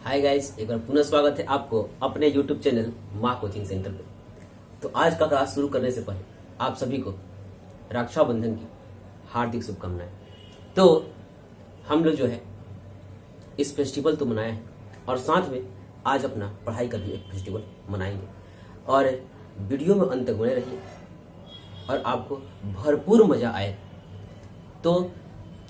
Hi guys, एक बार पुनः स्वागत है आपको अपने YouTube चैनल माँ कोचिंग सेंटर पे। तो आज का क्लास शुरू करने से पहले आप सभी को रक्षाबंधन की हार्दिक शुभकामनाएं। तो हम लोग जो है इस फेस्टिवल तो मनाए हैं और साथ में आज अपना पढ़ाई का भी एक फेस्टिवल मनाएंगे और वीडियो में अंत तक बने रहिए और आपको भरपूर मजा आए। तो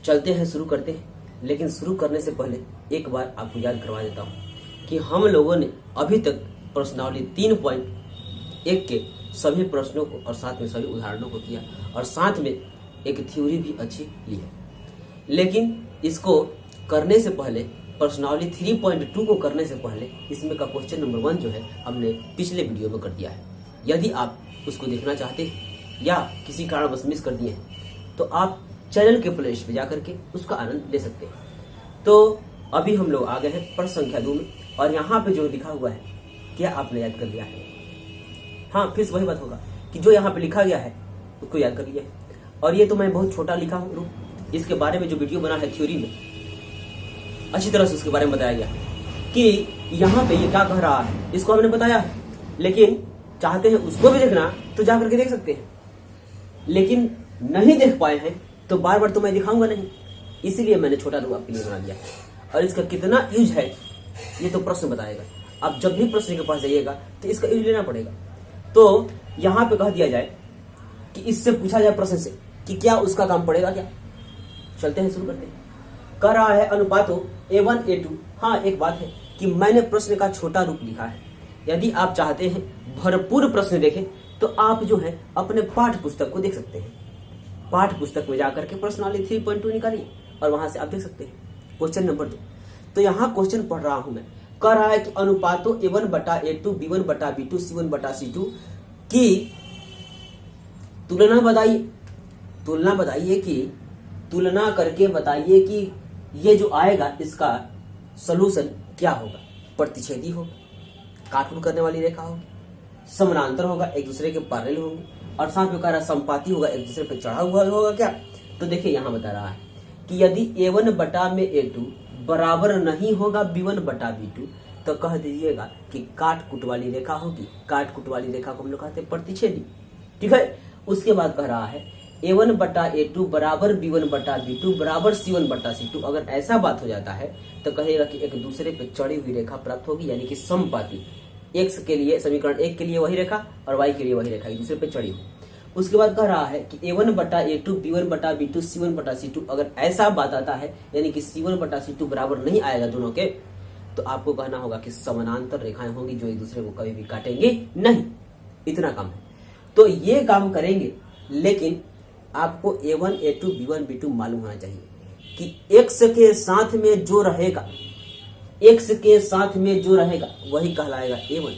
चलते हैं, शुरू करते हैं। लेकिन शुरू करने से पहले एक बार आपको याद करवा देता हूं कि हम लोगों ने अभी तक प्रश्नावली 3.1 के सभी प्रश्नों को और साथ में सभी उदाहरणों को किया और साथ में एक थ्योरी भी अच्छी ली है। लेकिन इसको करने से पहले, प्रश्नावली 3.2 को करने से पहले इसमें का क्वेश्चन नंबर 1 जो है हमने पिछले वीडियो में कर दिया है। यदि आप उसको देखना चाहते हैं या किसी कारणवश मिस कर दिए हैं तो आप चैनल के प्लेलिस्ट पे जाकर के उसका आनंद ले सकते हैं। तो अभी हम लोग आ गए हैं प्रश्न संख्या 2 में और यहाँ पे जो लिखा हुआ है क्या आपने याद कर लिया है? हाँ, फिर से वही बात होगा कि जो यहाँ पे लिखा गया है उसको याद कर लिया है। और ये तो मैं बहुत छोटा लिखा हूँ, इसके बारे में जो वीडियो बना है थ्योरी में अच्छी तरह से उसके बारे में बताया गया कि यहाँ पे ये क्या कह रहा है, इसको हमने बताया है। लेकिन चाहते हैं उसको भी देखना तो जा करके देख सकते हैं, लेकिन नहीं देख पाए हैं तो बार बार तो मैं दिखाऊंगा नहीं, इसीलिए मैंने छोटा रूप आपके लिए बना दिया है। और इसका कितना यूज है ये तो प्रश्न बताएगा। आप जब भी प्रश्न के पास जाइएगा तो इसका यूज लेना पड़ेगा। तो यहाँ पे कह दिया जाए कि इससे पूछा जाए प्रश्न से कि क्या उसका काम पड़ेगा क्या। चलते हैं, शुरू करते हैं। कह रहा है अनुपातो A1 A2। हाँ, एक बात है कि मैंने प्रश्न का छोटा रूप लिखा है। यदि आप चाहते हैं भरपूर प्रश्न देखें तो आप जो है अपने पाठ्य पुस्तक को देख सकते हैं। पाठ्य पुस्तक में जाकर के प्रश्नावली 3.2 निकालिए और वहां से आप देख सकते हैं क्वेश्चन नंबर 2। तो यहाँ क्वेश्चन पढ़ रहा हूं मैं। कह रहा है कि अनुपातों A1/A2, B1/B2, C1/C2 की तुलना बताइए। तुलना बताइए कि तुलना करके बताइए कि ये जो आएगा इसका सलूशन क्या होगा। प्रतिच्छेदी होगा, काटकुट करने वाली रेखा होगी, समानांतर होगा, एक दूसरे के पैरेलल होंगे और साथ में कह रहा संपाती होगा, एक दूसरे पे चढ़ा हुआ होगा क्या। तो देखिए यहाँ बता रहा है कि यदि A1/A2 बराबर नहीं होगा B1/B2 तो कह दीजिएगा कि काटकुट वाली रेखा होगी। काटकुट वाली रेखा को हम लोग कहते हैं प्रतिच्छेदी। ठीक है। उसके बाद कह रहा है A1/A2 बराबर B1/B2 बराबर C1/C2। अगर ऐसा बात हो जाता है तो कहेगा कि एक दूसरे पे चढ़ी हुई रेखा प्राप्त होगी, यानी कि समपाती। x के लिए समीकरण 1 के लिए वही रेखा और y के लिए वही रेखा, एक दूसरे पे चढ़ी हुई। उसके बाद कह रहा है कि A1/A2 B1/B2 C1/C2। अगर ऐसा बात आता है यानी कि C1/C2 बराबर नहीं आएगा दोनों के, तो आपको कहना होगा कि समानांतर रेखाएं होंगी जो एक दूसरे को कभी भी काटेंगे नहीं। इतना काम है। तो ये काम करेंगे, लेकिन आपको A1 A2 B1 B2 मालूम होना चाहिए कि x के साथ में जो रहेगा, x के साथ में जो रहेगा वही कहलाएगा A1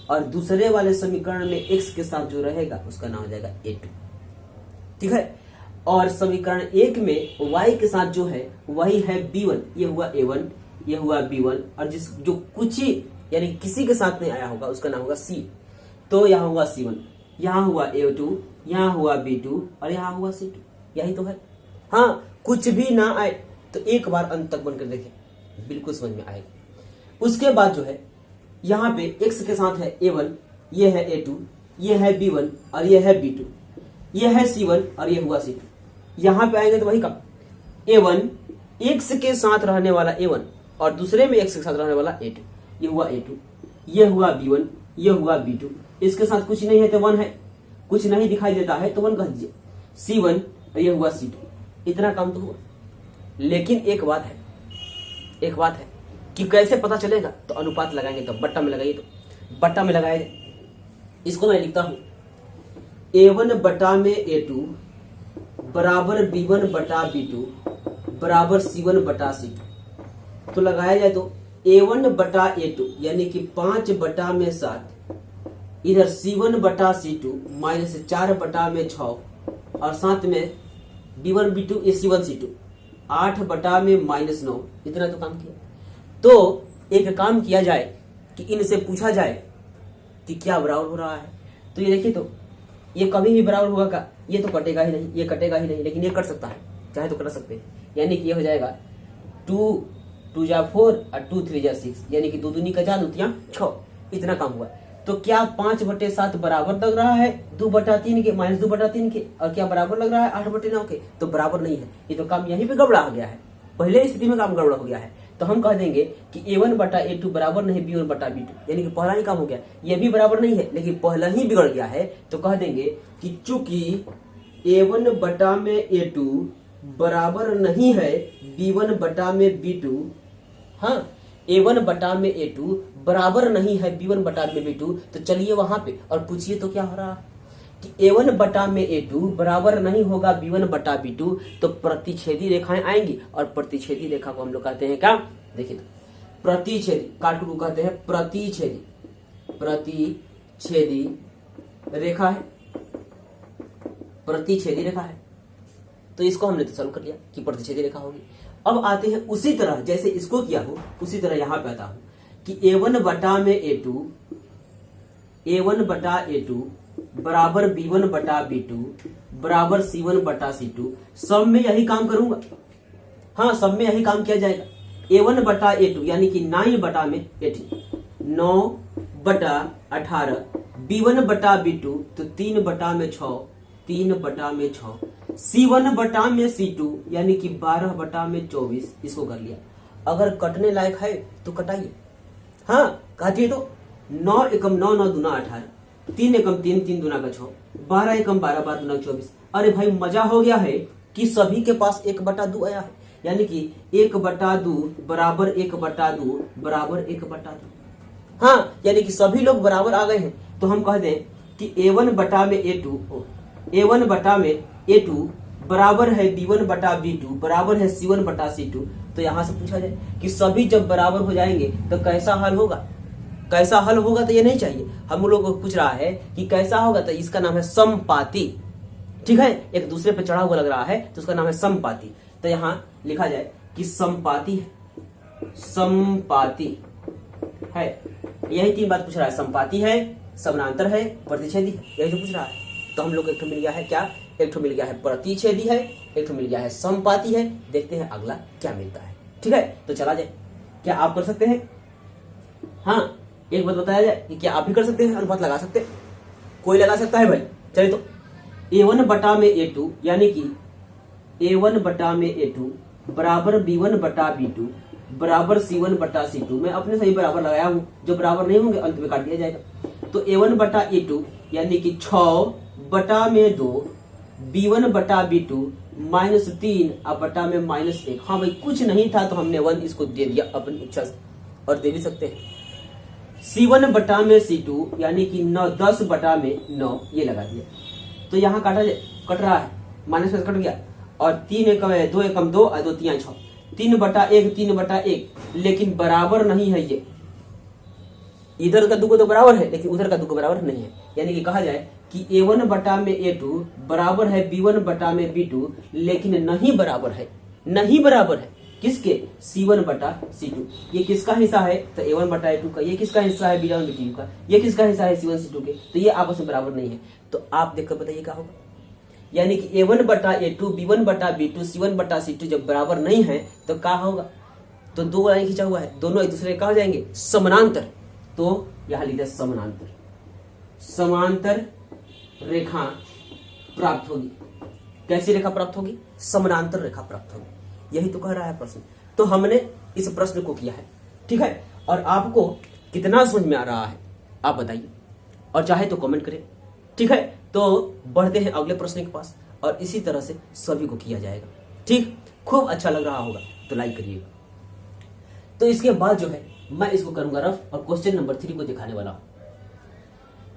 और दूसरे वाले समीकरण में x के साथ जो रहेगा उसका नाम हो जाएगा A2। ठीक है। और समीकरण 1 में y के साथ जो है वही है B1। ये हुआ A1, ये हुआ B1 और जो कुछ ही यानी किसी के साथ नहीं आया होगा उसका नाम होगा C। तो यहाँ हुआ C1, यहाँ हुआ A2, यहाँ हुआ B2 और यहाँ हुआ C2। यही तो है। हाँ, कुछ भी ना आए तो एक बार अंत तक बनकर देखें, बिल्कुल समझ में आएगा। उसके बाद जो है यहाँ पे x के साथ है A1, ये है A2, ये है B1 और ये है B2, ये है C1 और ये हुआ C2। यहाँ पे आएंगे तो वही काम, A1 x के साथ रहने वाला A1 और दूसरे में x के साथ रहने वाला A2। ये हुआ A2, ये हुआ B1, ये हुआ B2। इसके साथ कुछ नहीं है तो 1 है, कुछ नहीं दिखाई देता है तो 1 कह दीजिए। C1 और ये हुआ C2। इतना काम तो हुआ। लेकिन एक बात है कि कैसे पता चलेगा, तो अनुपात लगाएंगे तो बट्टा में लगाइए। तो बट्टा में लगाए, इसको मैं लिखता हूं A1/A2 बराबर B1/B2 बराबर C1/C2। तो लगाया जाए तो A1/A2 यानी कि 5/7 इधर C1/C2 माइनस 4/6 और साथ में B1B2 ये C1C2 8/-9। इतना तो काम किया। तो एक काम किया जाए कि इनसे पूछा जाए कि क्या बराबर हो रहा है। तो ये देखिए, तो ये कभी भी बराबर होगा का, ये तो कटेगा ही नहीं, ये कटेगा ही नहीं, लेकिन ये कट सकता है, चाहे तो कट सकते हैं। यानी कि ये हो जाएगा 2 2 जा 4 और 2 3 जा 6, यानी कि 2 दूनी का 4 2 6, इतना काम हुआ। तो क्या 5/7 बराबर लग रहा है 2/3 के माइनस 2/3 के, और क्या बराबर लग रहा है 8/9 के? तो बराबर नहीं है। ये तो काम यहीं पे गड़बड़ा हो गया है, पहले स्थिति में काम गड़बड़ा हो गया है। तो हम कह देंगे कि A1/A2 बराबर नहीं B1/B2, यानी कि पहला ही काम हो गया। ये भी बराबर नहीं है लेकिन पहला ही बिगड़ गया है, तो कह देंगे कि चूंकि A1/A2 बराबर नहीं है B1/B2, हाँ A1/A2 बराबर नहीं है B1/B2, तो चलिए वहां पे और पूछिए तो क्या हो रहा है कि A1/A2 बराबर नहीं होगा B1/B2, तो प्रतिच्छेदी रेखाएं आएंगी। और प्रतिच्छेदी रेखा को हम लोग कहते हैं क्या? देखिए, प्रतिच्छेदी काट को कहते हैं प्रतिच्छेदी, प्रतिच्छेदी रेखा है, प्रतिच्छेदी रेखा है। तो इसको हमने तो सॉल्व कर लिया कि प्रतिच्छेदी रेखा होगी। अब आते हैं उसी तरह जैसे इसको किया हो उसी तरह यहां पे आता हूं कि A1/A2 बराबर B1/B2 बराबर C1/C2, सब में यही काम करूंगा। हाँ, सब में यही काम किया जाएगा। A1/A2 यानी कि 9/18, 9/18, B1/B2 तो 3/6, 3/6, C1/C2 यानी कि 12/24, इसको कर लिया। अगर कटने लायक है तो कटाइए, हाँ काटिए। तो 9 एकम 9, 9 दूना 18, 3 एकम 3, 3 दूना का 6, 12 एकम 12, 12 दूना 24। अरे भाई मजा हो गया है कि सभी के पास 1/2 आया है, यानी कि 1/2 बराबर 1/2 बराबर 1/2, हाँ यानी कि सभी लोग बराबर आ गए हैं। तो हम कह दें कि A1/A2 बराबर है B1/B2 बराबर है C1/C2। तो यहां से पूछा जाए कि सभी जब बराबर हो जाएंगे तो कैसा हल होगा? कैसा हल होगा तो ये नहीं चाहिए, हम लोग को पूछ रहा है कि कैसा होगा, तो इसका नाम है समपाती। ठीक है, एक दूसरे पे चढ़ा हुआ लग रहा है तो उसका नाम है समपाती। तो यहां लिखा जाए कि समपाती है, समपाती है। यही 3 बात पूछ रहा है, समपाती है, समानांतर है, प्रतिच्छेदी है, यही तो पूछ रहा है। तो हम लोग को एक मिल गया है क्या? एक मिल गया है प्रतिच्छेदी है, एक मिल गया है समपाती है। देखते हैं अगला क्या मिलता है। ठीक है, तो चला जाए। क्या आप कर सकते हैं? हाँ, एक बात बताया जाए कि क्या आप भी कर सकते हैं, अनुपात लगा सकते हैं? कोई लगा सकता है भाई? चलिए तो A1/A2 यानी कि A1/A2 बराबर B1/B2 बराबर C1/C2। मैं अपने सही बराबर लगाया हूं, जो बराबर नहीं होंगे अंत में काट दिया जाएगा। तो A1/A2 यानी कि 6/2 B1/B2 -3 अब बटा में -1। हाँ भाई कुछ नहीं था तो हमने 1 इसको दे दिया अपनी इच्छा से, और दे भी सकते हैं। C1/C2 यानी कि 10/9 ये लगा दिया। तो यहाँ कट रहा है, माइनस में कट गया, और 3 एकम 2 एकम 2 और 2 3 6, 3/1 3/1, लेकिन बराबर नहीं है। ये इधर का 2 तो बराबर है लेकिन उधर का 2 बराबर नहीं है, यानी कि कहा जाए कि A1/A2 बराबर है B1/B2, लेकिन नहीं बराबर है, नहीं बराबर है किसके? C1/C2। ये किसका हिस्सा है? तो A1/A2 का। ये किसका हिस्सा है? B1/B2 का। ये किसका हिस्सा है? C1/C2 के। तो ये आपस में बराबर नहीं है। तो आप देखकर बताइए क्या होगा। यानी कि A1/A2 B1/B2 C1/C2 जब बराबर नहीं है तो क्या होगा? तो 2 लाइन खींचा हुआ है, दोनों एक दूसरे का हो जाएंगे समानांतर। तो यहां लिखा है समानांतर, समांतर रेखा प्राप्त होगी। कैसी रेखा प्राप्त होगी? समानांतर रेखा प्राप्त होगी। यही तो कह रहा है प्रश्न। तो हमने इस प्रश्न को किया है। ठीक है, और आपको कितना समझ में आ रहा है आप बताइए, और चाहे तो कमेंट करें। ठीक है, तो बढ़ते हैं अगले प्रश्न के पास, और इसी तरह से सभी को किया जाएगा। ठीक, खूब अच्छा लग रहा होगा तो लाइक करिएगा। तो इसके बाद जो है मैं इसको करूंगा रफ, और क्वेश्चन नंबर 3 को दिखाने वाला हूं।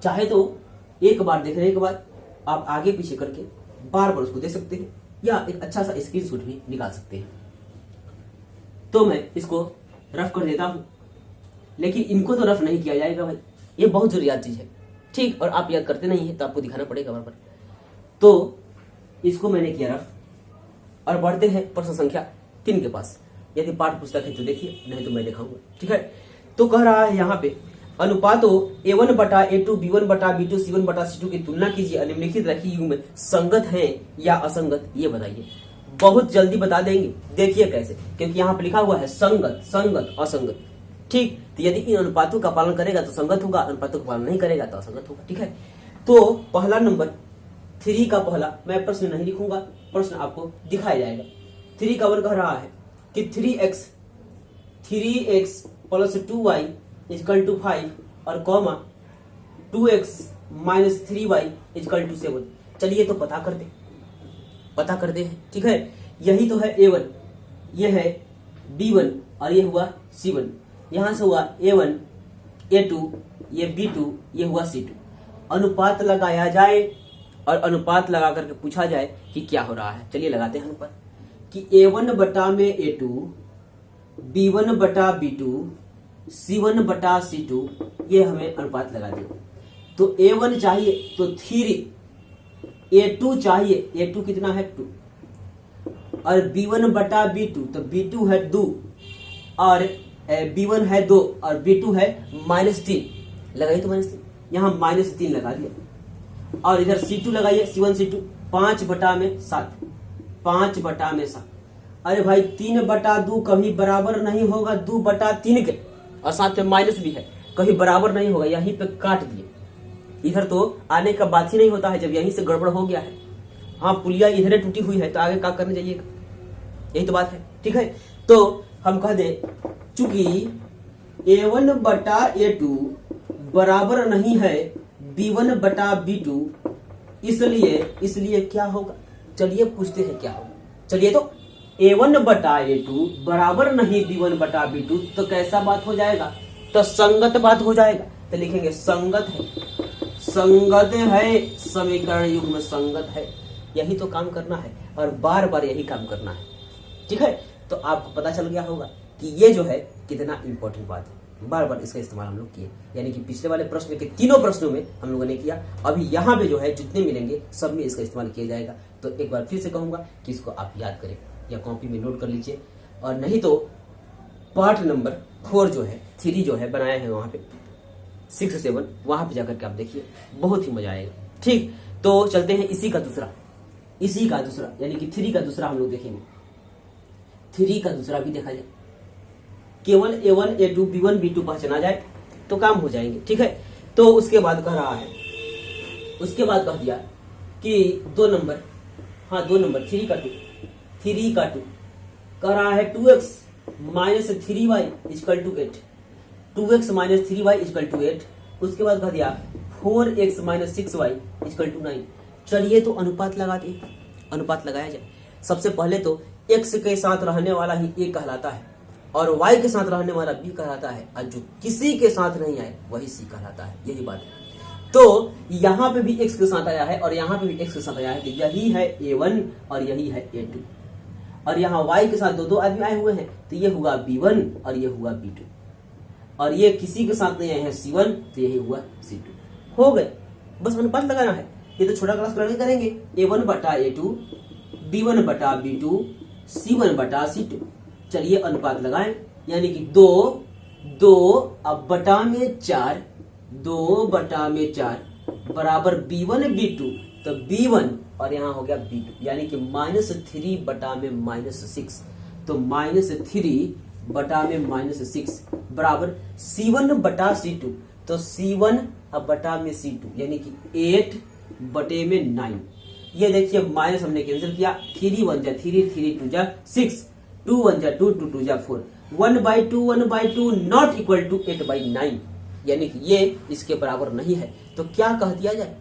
चाहे तो एक बार देखने के बाद आप आगे पीछे करके बार बार उसको देख सकते हैं, या एक अच्छा सा स्क्रीनशॉट भी निकाल सकते हैं। तो मैं इसको रफ कर देता हूं, लेकिन इनको तो रफ नहीं किया जाएगा भाई, ये बहुत जरूरियात चीज है। ठीक, और आप याद करते नहीं है तो आपको दिखाना पड़ेगा बार बार। तो इसको मैंने किया रफ, और बढ़ते हैं प्रश्न संख्या 3 के पास। यदि पाठ पुस्तक है तो देखिए, नहीं तो मैं दिखाऊंगा। ठीक है, तो कह रहा है यहाँ पे अनुपातों A1/A2 B1/B2 C1/C2 की तुलना कीजिए, निम्नलिखित रेखीय युग्म में संगत है या असंगत, ये बताइए। बहुत जल्दी बता देंगे। देखिए कैसे, क्योंकि यहाँ पे लिखा हुआ है संगत, संगत, असंगत। ठीक, तो यदि इन अनुपातों का पालन करेगा तो संगत होगा, अनुपातों का पालन नहीं करेगा तो असंगत होगा। ठीक है, तो पहला नंबर 3 का पहला, मैं प्रश्न नहीं लिखूंगा, प्रश्न आपको दिखाया जाएगा। 3 का 1 कह रहा है कि 3x plus 2y equal to 5 और comma 2x minus 3y equal to 7। चलिए तो पता करते हैं। ठीक है, यही तो है a1, ये है b1 और ये हुआ c1। यहां से हुआ a1, a2, ये b2, ये हुआ c2। अनुपात लगाया जाए और अनुपात लगा करके पूछा जाए कि क्या हो रहा है। चलिए लगाते हैं अनुपात कि a1 बटा में a2, b1 बटा b2, c1 बटा c2, ये हमें अनुपात लगा दिया। तो a1 चाहिए तो 3, a2 चाहिए, a2 कितना है 2, और b1 बटा b2 तो b2 है 2 और b1 है 2 और b2 है -3, लगाइए तो -3, यहाँ -3 लगा दिया। और इधर c2 लगाइए, c1 c2 5 बटा में 7, 5 बटा में 7। अरे भाई 3 बटा 2 कभी बराबर नहीं होगा 2 बटा 3 के, और साथ में माइनस भी है, कभी बराबर नहीं होगा, यहीं पे काट दिए। इधर तो आने का बात ही नहीं होता है जब यहीं से गड़बड़ हो गया है। हाँ, पुलिया इधर टूटी हुई है तो आगे क्या करने जाइएगा, यही तो बात है। ठीक है, तो हम कह दें चूंकि a1 बटा a2 बराबर नहीं है b1 बटा b2, इसलिए क्या होगा, चलिए पूछते हैं क्या होगा। चलिए तो a1 बटा a2 बराबर नहीं b1 बटा b2, तो कैसा बात हो जाएगा, तो संगत बात हो जाएगा। तो लिखेंगे संगत है, समीकरण युग्म में संगत है। यही तो काम करना है और बार बार यही काम करना है। ठीक है, तो आपको पता चल गया होगा कि ये जो है कितना इंपॉर्टेंट बात है। बार बार इसका इस्तेमाल हम लोग किए, यानी कि पिछले वाले प्रश्न के तीनों प्रश्नों में हम लोगों ने किया। अभी यहाँ पे जो है जितने मिलेंगे सब में इसका इस्तेमाल किया जाएगा। तो एक बार फिर से कहूंगा कि इसको आप याद करें या कॉपी में नोट कर लीजिए, और नहीं तो पार्ट नंबर 4 जो है 3 जो है बनाया है वहां पे 6 7, वहां पे जाकर के आप देखिए, बहुत ही मजा आएगा। ठीक, तो चलते हैं इसी का दूसरा यानी कि 3 का दूसरा हम लोग देखेंगे। 3 का दूसरा भी देखा जाए, केवल a1 a2 b1 b2 पहचाना जाए तो काम हो जाएंगे। ठीक है, तो उसके बाद कह रहा है, उसके बाद कह दिया कि 2 नंबर, हाँ 2 नंबर 3 का 2 कह रहा है 2x minus 3y equal to 8, 2x minus 3y equal to 8। उसके बाद कह दिया 4x minus 6y equal to 9। चलिए तो अनुपात लगाते हैं, अनुपात लगाया जाए। सबसे पहले तो x के साथ रहने वाला ही a कहलाता है और y के साथ रहने वाला b कहलाता है, और जो किसी के साथ नहीं आए वही c कहलाता है। यही बात है। तो यहाँ पे भी x के साथ आया है और यहाँ पे भी x के साथ आया है, तो यही है a1 और यही है a2, और यहाँ y के साथ दो आदमी आए हुए हैं, तो ये हुआ b1 और ये हुआ b2, और ये किसी के साथ नहीं आए हैं c1, तो यही हुआ c2। हो गए, बस अनुपात लगाना है। ये तो छोटा क्लास लड़के करेंगे, a1 बटा a2, b1 बटा b2, c1 बटा c2। चलिए अनुपात लगाएं, यानी कि 2 अब बटा में 4, 2 बटा में 4 बराबर b1 b2, तो b1 और यहाँ हो गया b2, यानी कि -3 बटा में -6, तो -3 बटा में -6 बराबर c1 बटा c2, तो c1 अब बटा में c2, यानी कि 8 बटे में 9। ये देखिए माइनस हमने कैंसिल किया, 3 1 जा 3, 3 2 जा 6, 2 1 जा 2, 2 2 जा 4, 1/2 नॉट इक्वल टू 8/9, यानी कि ये इसके बराबर नहीं है। तो क्या कह दिया जाए,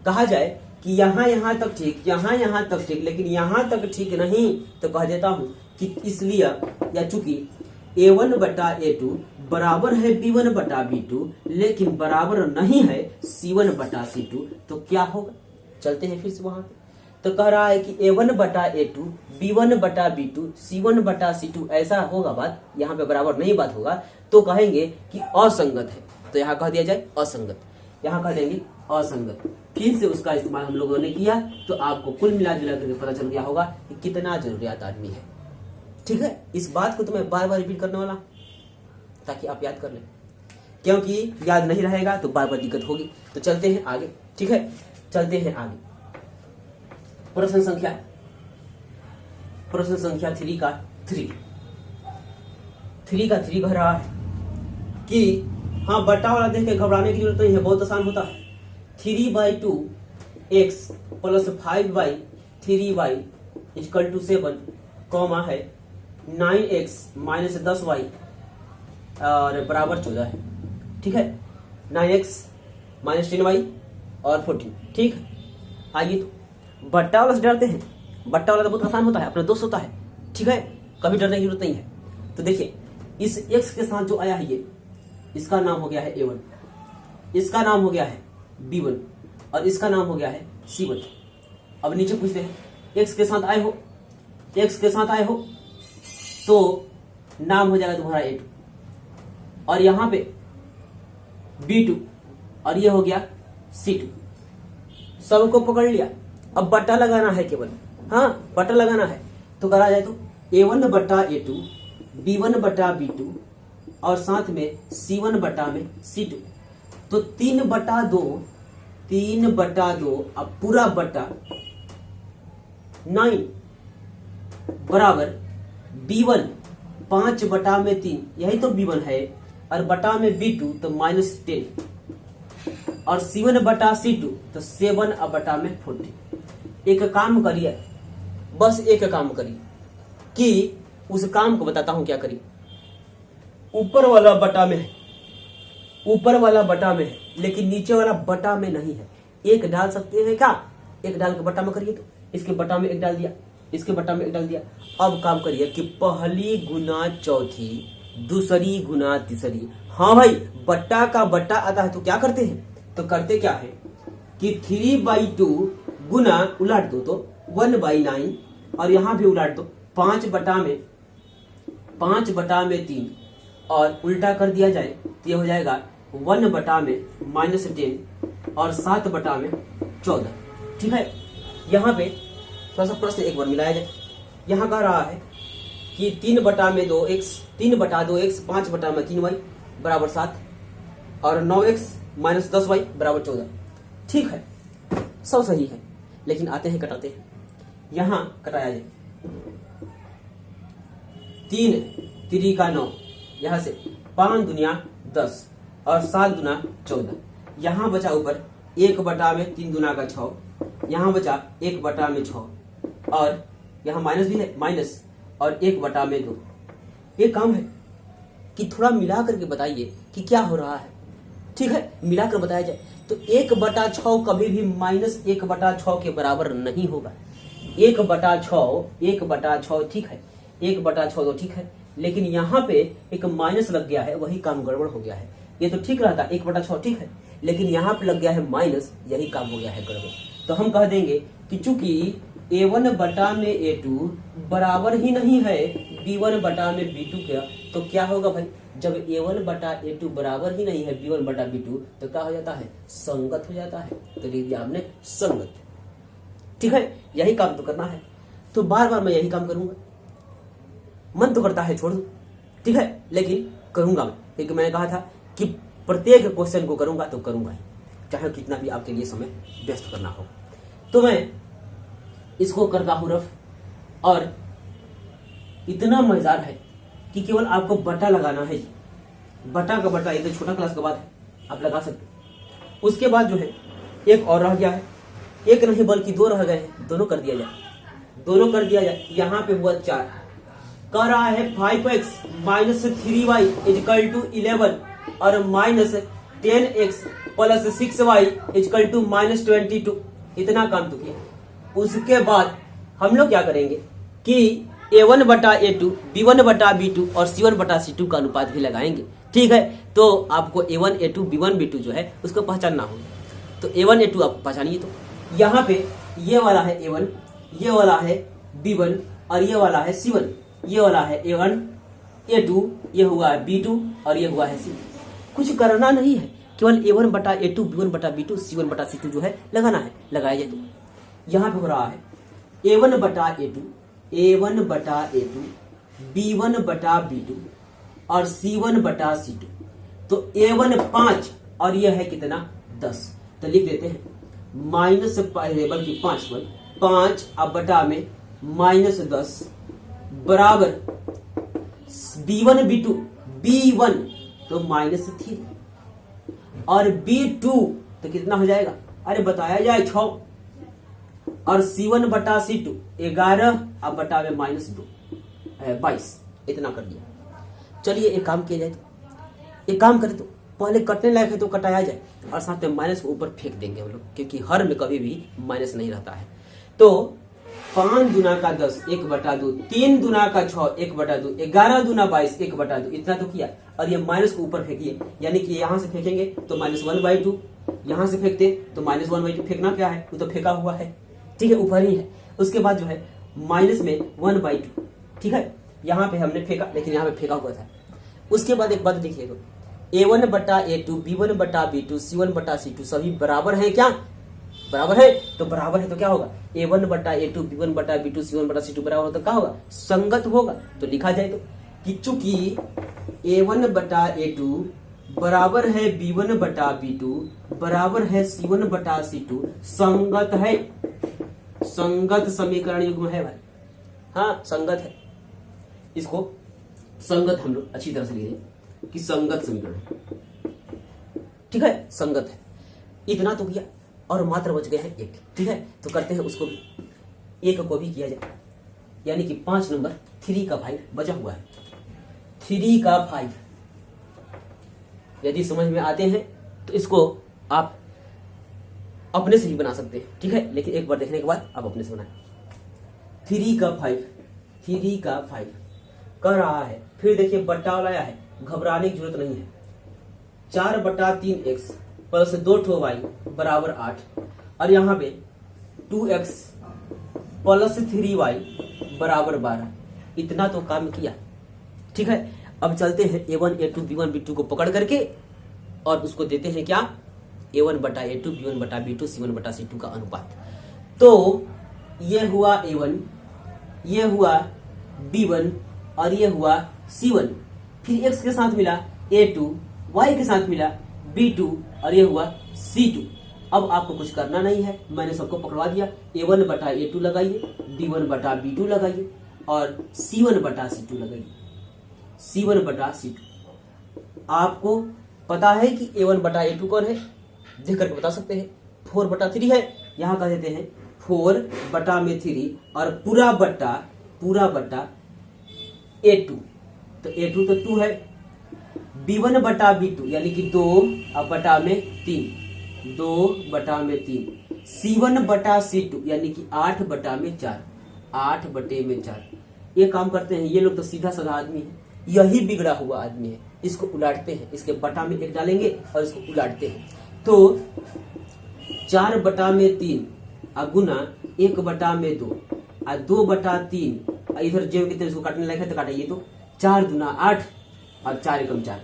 कहा जाए कि यहाँ तक ठीक, यहाँ तक ठीक, लेकिन यहाँ तक ठीक नहीं, तो कह देता हूं कि इसलिए या चूंकि a1 बटा a2 बराबर है b1 बटा b2, लेकिन बराबर नहीं है c1 बटा c2, तो क्या होगा। चलते हैं फिर से वहां पे, तो कह रहा है कि a1 बटा a2 b1 बटा b2 c1 बटा c2, ऐसा होगा बात, यहाँ पे बराबर नहीं बात होगा, तो कहेंगे कि असंगत है। तो यहाँ कह दिया जाए असंगत, यहाँ कह देंगे असंगत। फिर से उसका इस्तेमाल हम लोगों ने किया, तो आपको कुल मिला जुला करके पता चल गया होगा कि कितना जरूरियात आदमी है। ठीक है, इस बात को तो मैं बार बार रिपीट करने वाला ताकि आप याद कर लें, क्योंकि याद नहीं रहेगा तो बार बार दिक्कत होगी। तो चलते हैं आगे। ठीक है, चलते हैं आगे। प्रश्न संख्या प्रश्न संख्या 3 का 3 कह रहा है कि हाँ बट्टा वाला देख के घबराने की जरूरत नहीं है, बहुत आसान होता है। 3/2x plus 5/3y equal to 7 comma है 9x माइनस 10y और बराबर 14 है। ठीक है, 9x माइनस 10y और 14। ठीक है, आइए तो बट्टा वाला से डरते हैं। बट्टा वाला तो बहुत आसान होता है, अपना दोस्त होता है। ठीक है, कभी डरने की जरूरत नहीं है। तो देखिए इस x के साथ जो आया है ये, इसका नाम हो गया है a1, इसका नाम हो गया है b1 और इसका नाम हो गया है c1। अब नीचे पूछते हैं x के साथ आए हो तो नाम हो जाएगा तुम्हारा a2 और यहां पे b2 और ये हो गया c2। सबको पकड़ लिया। अब बट्टा लगाना है केवल, हाँ बट्टा लगाना है तो करा जाए तो a1 बट्टा a2 b1 बट्टा b2 और साथ में c1 बट्टा में c2। तो 3/2 अब पूरा बट्टा 9 बराबर b1 5/3, यही तो b1 है और बटा में b2 तो -10 और c1 बटा c2 तो 7/40। एक काम करिए, बस एक काम करिए कि उस काम को बताता हूं क्या करिए। ऊपर वाला बटा में है, लेकिन नीचे वाला बटा में नहीं है। एक डाल सकते हैं क्या? एक डाल के बटा में करिए तो इसके बटा में एक डाल दिया, इसके बटा में एक डाल दिया। अब काम करिए कि पहली गुना चौथी, दूसरी गुना तीसरी। हाँ भाई, बट्टा का बट्टा आता है तो क्या करते हैं? तो करते क्या है कि 3/2 गुना उलट दो तो 1/9 और यहां भी उलट दो 5/3 और उल्टा कर दिया जाए तो ये हो जाएगा 1/-10 और 7/14। ठीक है, यहाँ पे थोड़ा सा प्रश्न एक बार मिलाया जाए। यहाँ कह रहा है कि 3/2x 5/3y बराबर 7 और 9x माइनस 10y बराबर 14। ठीक है, सब सही है, लेकिन आते हैं कटाते हैं। यहाँ कटाया जाए 3 का 9, यहाँ से 5 दुनिया 10 और 7 दुना 14। यहाँ बचा ऊपर 1/3 दुना का 6, यहाँ बचा 1/6 और यहाँ माइनस भी है, माइनस और 1/2। एक काम है कि थोड़ा मिला करके बताइए कि क्या हो रहा है। ठीक है, मिलाकर बताया जाए तो 1/6 कभी भी -1/6 के बराबर नहीं होगा। 1/6 ठीक है, 1/6 तो ठीक है, लेकिन यहाँ पे एक माइनस लग गया है, वही काम गड़बड़ हो गया है। ये तो ठीक रहता 1/6 ठीक है, लेकिन यहाँ पे लग गया है माइनस, यही काम हो गया है गड़बड़। तो हम कह देंगे कि चूंकि a1 बटा में a2 बराबर ही नहीं है b1 बटा में b2 का, तो क्या होगा भाई? जब a1 बटा a2 बराबर ही नहीं है b1 बटा b2 तो क्या हो जाता है? संगत हो जाता है। तो लिख दिया आपने संगत। ठीक है, यही काम तो करना है, तो बार बार मैं यही काम करूंगा। मन तो करता है छोड़ दो, ठीक है, लेकिन करूंगा मैं, क्योंकि मैंने कहा था कि प्रत्येक क्वेश्चन को करूंगा तो करूंगा ही, चाहे कितना भी आपके लिए समय व्यस्त करना हो। तो मैं इसको करता हूं रफ, और इतना मजेदार है कि केवल आपको बटा लगाना है। बटा का बटा, ये तो छोटा क्लास के बाद है, आप लगा सकते। उसके बाद जो है एक और रह गया है, एक नहीं बल्कि 2 रह गए हैं, दोनों कर दिया जाए, दोनों कर दिया जाए। यहाँ पे हुआ 4, कह रहा है 5x minus 3y is equal to 11 और minus 10x plus 6y equal to minus 22। इतना काम तो किया। उसके बाद हम लोग क्या करेंगे कि a1 बटा a2, b1 बटा b2 और c1 बटा c2 का अनुपात भी लगाएंगे। ठीक है, तो आपको a1 a2 b1 b2 जो है उसको पहचानना होगा। तो a1 a2 आप पहचानिए। तो यहाँ पे ये वाला है a1, ये वाला है b1 और ये वाला है c1, ये वाला है a1 a2, ये हुआ है b2 और ये हुआ है c। कुछ करना नहीं है, केवल a1 बटा a2 b1 बटा b2 c1 बटा c2 जो है लगाना है। लगाया जाए तो यहाँ पे हो रहा है a1 बटा a2 b1 बटा b2 और c1 बटा c2। तो a1 5 और ये है कितना 10। तो लिख देते हैं माइनस बल्कि 5 अब बटा में -10 बराबर B1 B2 B1 तो -3 और B2 तो कितना हो जाएगा, अरे बताया जाए 6 और C1 बटा C2 11 अब बटा में -2 22 इतना कर दिया। चलिए एक काम किया जाए, तो एक काम करें तो पहले कटने लायक है तो कटाया जाए और साथ में माइनस को ऊपर फेंक देंगे हम लोग, क्योंकि हर में कभी भी माइनस नहीं रहता है। तो 5 दूना का 10 1/2, 3 दूना का 6 1/2, 11 दूना 22 1/2 इतना तो किया और ये माइनस को ऊपर फेंकिए, यानी कि यहां से फेंकेंगे तो -1/2, यहां से फेंकते तो -1/2, फेंकना क्या है, वो तो फेंका हुआ है, ठीक है, ऊपर ही है। उसके बाद जो है माइनस में 1/2, ठीक है, यहाँ पे हमने फेंका लेकिन यहाँ पे फेंका हुआ था। उसके बाद एक बात देखिए, तो A1 बटा A2 B1 बटा B2 C1 बटा C2 सभी बराबर है क्या, बराबर है, तो बराबर है तो क्या होगा, A1 बटा A2 B1 बटा B2 C1 बटा C2 बराबर होता, क्या होगा, संगत होगा। तो लिखा जाए तो कि चूंकि A1 बटा A2 बराबर है B1 बटा B2 बराबर है C1 बटा C2 संगत है, संगत समीकरण युग्म है भाई, हाँ संगत है, इसको संगत हम लोग अच्छी तरह से लिखेंगे कि संगत समीकरण है, ठीक है, संगत है। इतना तो किया और मात्र बच गए हैं 1, ठीक है, तो करते हैं उसको भी, 1 को भी किया जाए, यानी कि 5 नंबर 3 का 5 बचा हुआ है, 3 का 5 यदि समझ में आते हैं तो इसको आप अपने से ही बना सकते हैं, ठीक है, लेकिन एक बार देखने के बाद आप अपने से बनाएं। 3 का 5 कर रहा है, फिर देखिए बट्टा लाया है, घबराने की जरूरत नहीं है। 4/3x प्लस 2y बराबर 8 और यहाँ पे 2x प्लस 3y बराबर 12, इतना तो काम किया, ठीक है। अब चलते हैं A1 A2 B1 B2 को पकड़ करके और उसको देते हैं क्या, A1 बटा A2 B1 बटा B2 C1 बटा C2 का अनुपात। तो ये हुआ A1, ये हुआ B1 और ये हुआ C1, फिर x के साथ मिला A2, y के साथ मिला B2 और ये हुआ C2। अब आपको कुछ करना नहीं है, मैंने सबको पकड़वा दिया, A1 बटा A2 लगाइए, B1 बटा B2 लगाइए और C1 बटा C2 लगाइए, C1 बटा C2। आपको पता है कि A1 बटा A2 कौन है, देख करके बता सकते हैं, 4/3 है, यहाँ कह देते हैं 4/3 और पूरा बट्टा A2, तो A2 तो 2 है, B1 बटा B2 यानी कि 2 अब बटा में 3, 2/3, C1 बटा C2 यानी कि 8/4, 8/4। ये काम करते हैं, ये लोग तो सीधा साधा आदमी है, यही बिगड़ा हुआ आदमी है, इसको उलाटते हैं, इसके बटा में 1 डालेंगे और इसको उलाटते हैं। तो 4/3 गुना 1/2 और 2/3 इधर जो कितने इसको काटने लायक है तो काटिए, तो 4 दूना 8 और 4 एकम 4,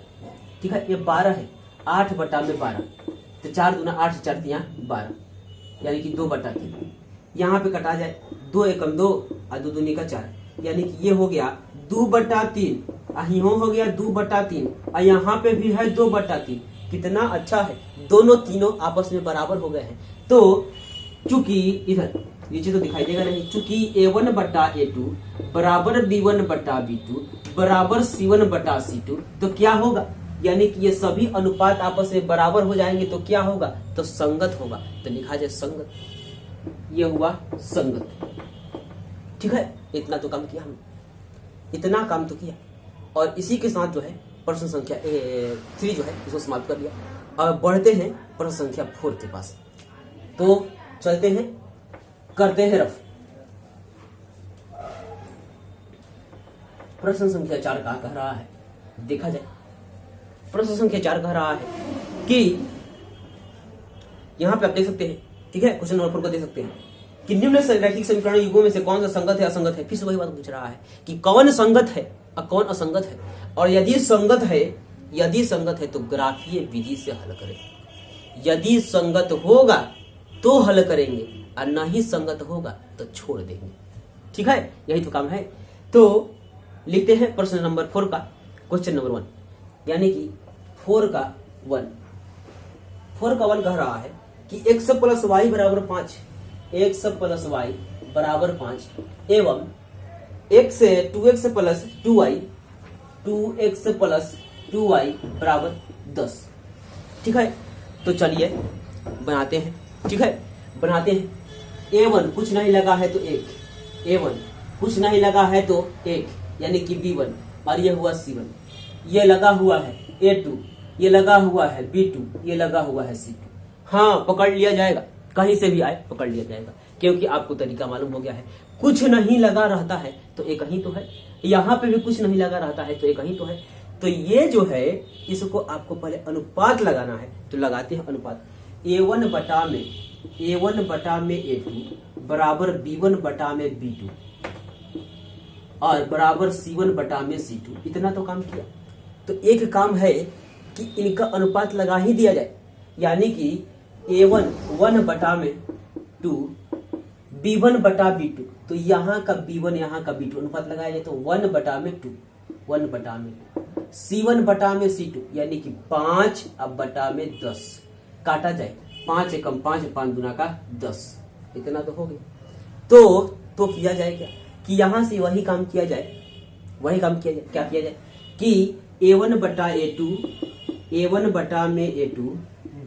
ठीक है, ये 12 है, 8/12 तो 4 दूना 8 4 3 12 यानी कि 2/3। यहाँ पे कटा जाए 2 एकम 2 और 2 दूनी का 4, यानी कि ये हो गया 2/3, यहाँ हो गया 2/3 और यहाँ पे भी है 2/3। कितना अच्छा है, दोनों तीनों आपस में बराबर हो गए हैं। तो चूंकि इधर नीचे तो दिखाई देगा नहीं, चूंकि A1 बटा A2 बराबर B1 बटा B2 बराबर C1 बटा C2, तो क्या होगा, यानी कि ये सभी अनुपात आपस में बराबर हो जाएंगे तो क्या होगा, तो संगत होगा। तो लिखा जाए संगत, ये हुआ संगत, ठीक है। इतना तो काम किया हमने, इतना काम तो किया और इसी के साथ जो है प्रश्न संख्या 3 जो है इसको समाप्त कर लिया। अब बढ़ते हैं प्रश्न संख्या 4 के पास, तो चलते हैं, करते हैं रफ। प्रश्न संख्या 4 का कह रहा है, देखा जाए, प्रश्न संख्या 4 कह रहा है कि यहां पे आप देख सकते हैं, ठीक है, क्वेश्चन नंबर 4 को देख सकते हैं कि निम्न रैखिक समीकरण युगों में से कौन सा संगत है असंगत है। फिर से वही बात पूछ रहा है कि कौन संगत है और कौन असंगत है, और यदि संगत है तो ग्राफीय विधि से हल करें, यदि संगत होगा तो हल करेंगे और नहीं संगत होगा तो छोड़ देंगे, ठीक है, यही तो काम है। तो लिखते हैं प्रश्न नंबर 4 का क्वेश्चन नंबर 1, यानी कि 4 का 1 कह रहा है कि x प्लस वाई बराबर 5, x प्लस वाई बराबर 5 एवं x से 2x plus 2y 2x plus 2y बराबर 10। ठीक है, तो चलिए बनाते हैं। ठीक है, बनाते हैं। a1 कुछ नहीं लगा है तो 1, a1 कुछ नहीं लगा है तो 1 यानी कि b1, और ये हुआ c1, ये लगा हुआ है a2, ये लगा हुआ है b2, ये लगा हुआ है c2। हाँ, पकड़ लिया जाएगा, कहीं से भी आए पकड़ लिया जाएगा, क्योंकि आपको तरीका मालूम हो गया है। कुछ नहीं लगा रहता है तो एक ही तो है, यहाँ पे भी कुछ नहीं लगा रहता है तो एक ही तो है। तो ये जो है इसको आपको पहले अनुपात लगाना है, तो लगाते हैं अनुपात। a1 बटा में a2 बराबर b1 बटा में b2 और बराबर c1 बटा में c2। इतना तो काम किया। तो एक काम है कि इनका अनुपात लगा ही दिया जाए, यानी कि a1 1 बटा में 2 b1 बटा b2, तो यहाँ का b1 यहाँ का b2 अनुपात लगाया जाए तो 1 बटा में 2 1 बटा में c1 बटा में c2 यानी कि 5 अब बटा में 10 काटा जाए, 5 एकम 5 5 दूना का 10, इतना तो हो गया। तो किया जाए क्या कि यहाँ से वही काम किया जाए, क्या किया जाए कि a1 बटा में a2